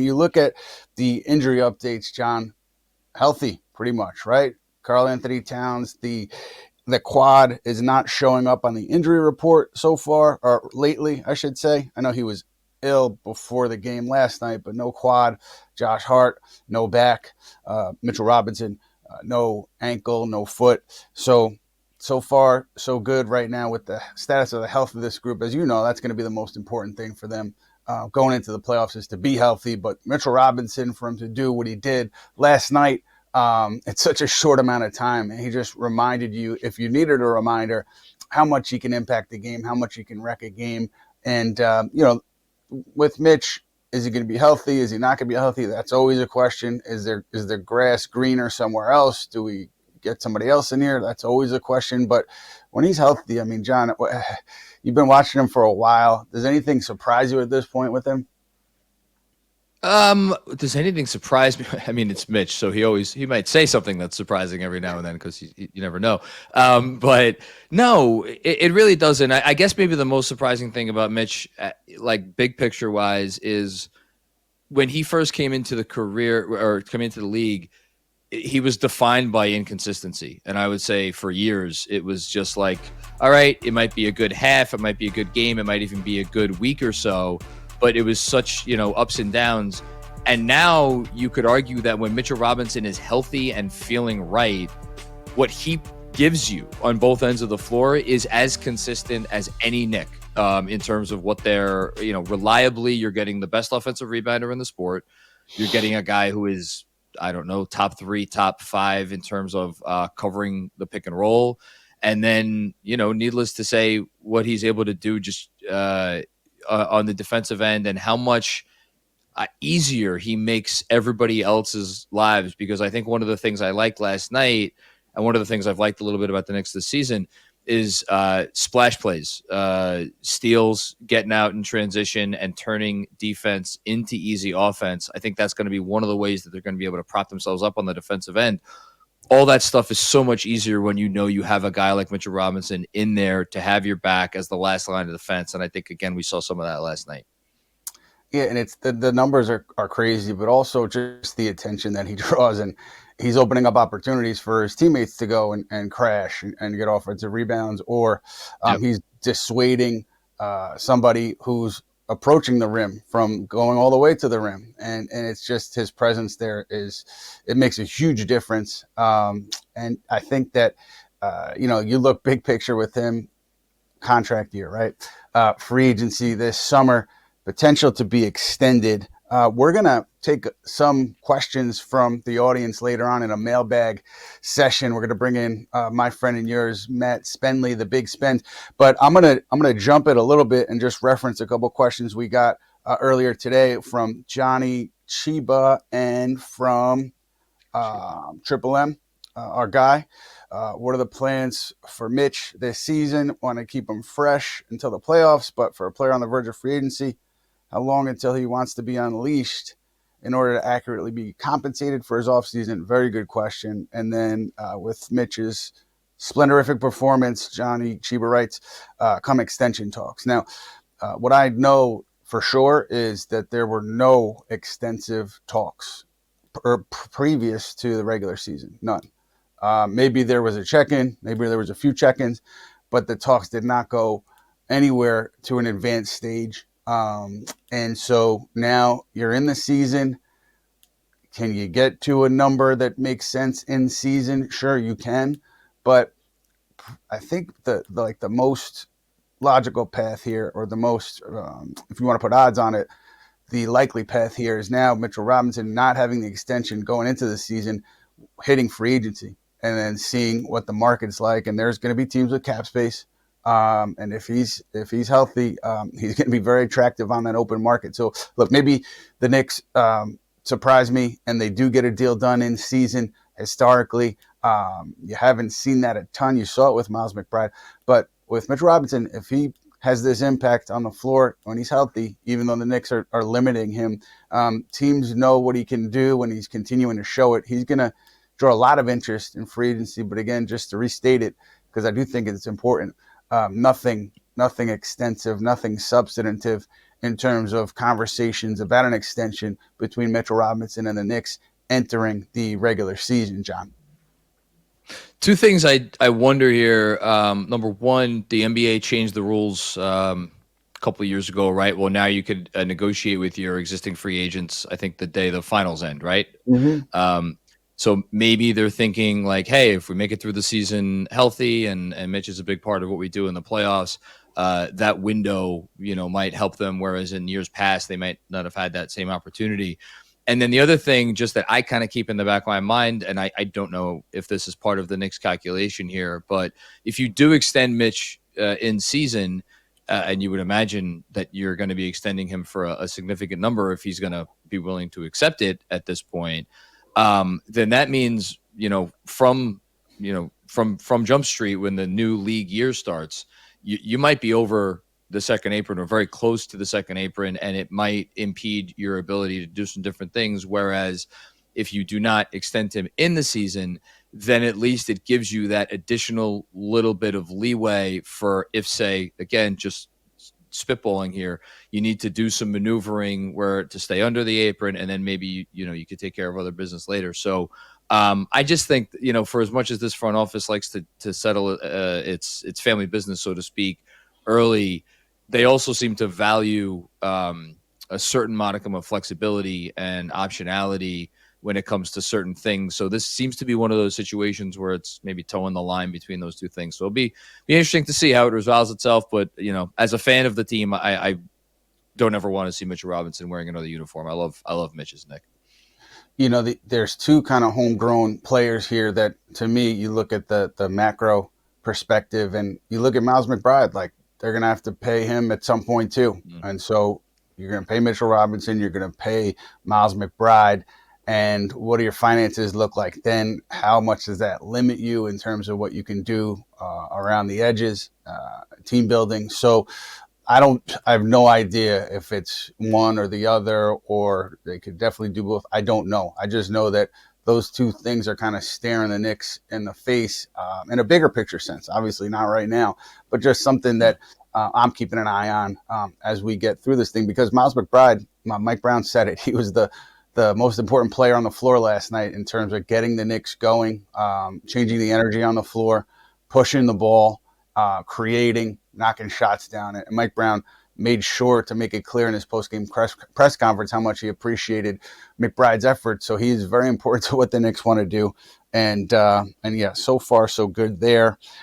You look at the injury updates, John, healthy pretty much, right? Karl Anthony Towns, the quad is not showing up on the injury report so far, or lately, I should say. I know he was ill before the game last night, but no quad. Josh Hart, no back. Mitchell Robinson, no ankle, no foot. So far, so good right now with the status of the health of this group. As you know, that's going to be the most important thing for them going into the playoffs is to be healthy. But Mitchell Robinson, for him to do what he did last night, it's such a short amount of time. And he just reminded you, if you needed a reminder, how much he can impact the game, how much he can wreck a game. And, with Mitch, is he going to be healthy? Is he not going to be healthy? That's always a question. Is the grass greener somewhere else? Do we get somebody else in here? That's always a question. But when he's healthy, I mean, John, you've been watching him for a while. Does anything surprise you at this point with him? Does anything surprise me? I mean, it's Mitch, so he might say something that's surprising every now and then because you never know. But no, it really doesn't. I guess maybe the most surprising thing about Mitch, like big picture wise, is when he first came into the career or came into the league, he was defined by inconsistency. And I would say for years, it was just like, all right, it might be a good half, it might be a good game, it might even be a good week or so. But it was such, ups and downs. And now you could argue that when Mitchell Robinson is healthy and feeling right, what he gives you on both ends of the floor is as consistent as any Knick in terms of what they're, reliably, you're getting the best offensive rebounder in the sport. You're getting a guy who is, I don't know, top 3, top 5 in terms of covering the pick and roll. And then, needless to say, what he's able to do just on the defensive end and how much easier he makes everybody else's lives. Because I think one of the things I liked last night and one of the things I've liked a little bit about the Knicks this season is splash plays, steals, getting out in transition and turning defense into easy offense. I think that's going to be one of the ways that they're going to be able to prop themselves up on the defensive end. All that stuff is so much easier when you have a guy like Mitchell Robinson in there to have your back as the last line of defense. And I think, again, we saw some of that last night. Yeah, and it's the numbers are crazy, but also just the attention that he draws. And he's opening up opportunities for his teammates to go and crash and get offensive rebounds, or he's dissuading somebody who's approaching the rim from going all the way to the rim. And it's just his presence there it makes a huge difference. And I think that, you look big picture with him, contract year, right? Free agency this summer, potential to be extended. We're going to take some questions from the audience later on in a mailbag session. We're going to bring in my friend and yours, Matt Spenley, the Big Spend. But I'm going to jump it a little bit and just reference a couple questions we got earlier today from Johnny Chiba and from Triple M, our guy. What are the plans for Mitch this season? Want to keep him fresh until the playoffs, but for a player on the verge of free agency, how long until he wants to be unleashed in order to accurately be compensated for his offseason? Very good question. And then with Mitch's splendorific performance, Johnny Chiba writes, come extension talks. Now, what I know for sure is that there were no extensive talks previous to the regular season. None. Maybe there was a check-in. Maybe there was a few check-ins, but the talks did not go anywhere to an advanced stage. And so now you're in the season. Can you get to a number that makes sense in season? Sure, you can. But I think the most logical path here, or the most, if you want to put odds on it, the likely path here is now Mitchell Robinson not having the extension going into the season, hitting free agency, and then seeing what the market's like. And there's going to be teams with cap space. And if he's healthy, he's going to be very attractive on that open market. So look, maybe the Knicks surprise me and they do get a deal done in season. Historically, you haven't seen that a ton. You saw it with Miles McBride, but with Mitch Robinson, if he has this impact on the floor when he's healthy, even though the Knicks are limiting him, teams know what he can do when he's continuing to show it. He's going to draw a lot of interest in free agency. But again, just to restate it, because I do think it's important, nothing extensive, nothing substantive. in terms of conversations about an extension between Mitchell Robinson and the Knicks entering the regular season, John? Two things I wonder here. Number one, the NBA changed the rules a couple of years ago, right? Well, now you could negotiate with your existing free agents, I think the day the finals end, right? Mm-hmm. So maybe they're thinking like, hey, if we make it through the season healthy and Mitch is a big part of what we do in the playoffs, that window, might help them. Whereas in years past, they might not have had that same opportunity. And then the other thing, just that I kind of keep in the back of my mind, and I don't know if this is part of the Knicks calculation here, but if you do extend Mitch in season, and you would imagine that you're going to be extending him for a significant number if he's going to be willing to accept it at this point, then that means, from Jump Street, when the new league year starts, you might be over the second apron or very close to the second apron, and it might impede your ability to do some different things. Whereas if you do not extend him in the season, then at least it gives you that additional little bit of leeway for if, say, again, just spitballing here, you need to do some maneuvering where to stay under the apron, and then maybe you could take care of other business later. So I just think for as much as this front office likes to settle its family business, so to speak, early, they also seem to value a certain modicum of flexibility and optionality when it comes to certain things. So this seems to be one of those situations where it's maybe towing the line between those two things. So it'll be interesting to see how it resolves itself. But, as a fan of the team, I don't ever want to see Mitchell Robinson wearing another uniform. I love Mitch's Nick. There's two kind of homegrown players here that, to me, you look at the macro perspective and you look at Miles McBride, like they're going to have to pay him at some point too. Mm-hmm. And so you're going to pay Mitchell Robinson, you're going to pay Miles McBride. And what do your finances look like then? How much does that limit you in terms of what you can do around the edges, team building? So I have no idea if it's one or the other, or they could definitely do both. I don't know. I just know that those two things are kind of staring the Knicks in the face in a bigger picture sense. Obviously not right now, but just something that I'm keeping an eye on as we get through this thing. Because Miles McBride, Mike Brown said it, he was the most important player on the floor last night in terms of getting the Knicks going, changing the energy on the floor, pushing the ball, creating, knocking shots down. And Mike Brown made sure to make it clear in his post-game press conference how much he appreciated McBride's effort. So he's very important to what the Knicks want to do. And yeah, so far so good there.